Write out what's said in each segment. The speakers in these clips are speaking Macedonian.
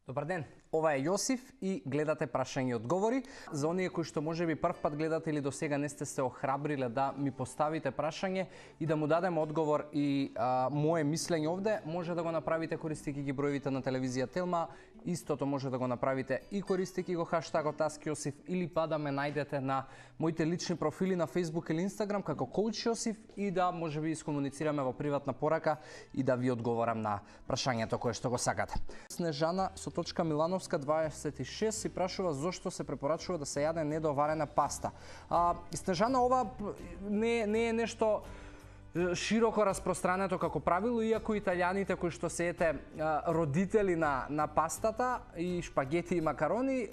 Добар ден, ова е Јосиф и гледате прашања и одговори. За оние кои што можеби прв пат гледате или до сега не сте се охрабриле да ми поставите прашање и да му дадем одговор и мое мислење овде, може да го направите користејќи ги броевите на телевизија Телма. Истото може да го направите и користејќи го хаштагот #AskJosif или па да ме најдете на моите лични профили на Facebook или Instagram како Коуч Јосиф и да можеби искомуницираме во приватна порака и да ви одговорам на прашањето кое што го сакате. Снежана со точка Милановска 26 си прашува зошто се препорачува да се јаде недоварена паста. Снежана, ова не е нешто широко распространето како правило, иако италијаните кои што се родители на пастата и шпагети и макарони,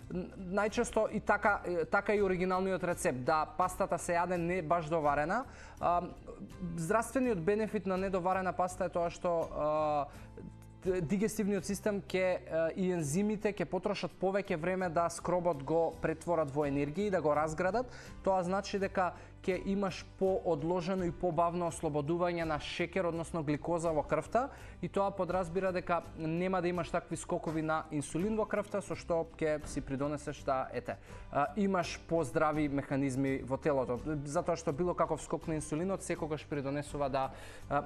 најчесто и така и оригиналниот рецепт, да пастата се јаде не баш доварена. Здравствениот бенефит на недоварена паста е тоа што дигестивниот систем и ензимите ќе потрошат повеќе време да скробот го претворат во енергија и да го разградат. Тоа значи дека ќе имаш поодложено и побавно ослободување на шекер, односно гликоза во крвта, и тоа подразбира дека нема да имаш такви скокови на инсулин во крвта, со што ќе си придонесеш да имаш поздрави механизми во телото, затоа што било каков скок на инсулинот секогаш придонесува да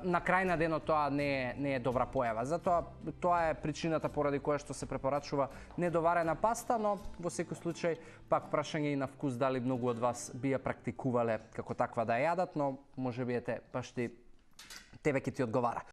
на крај на денот тоа не е добра појава. Затоа тоа е причината поради која што се препорачува недоварена паста, но во секој случај пак прашање и на вкус дали многу од вас би ја практикувале како таква да ја јадат, но можеби баш тебе ќе ти одговара.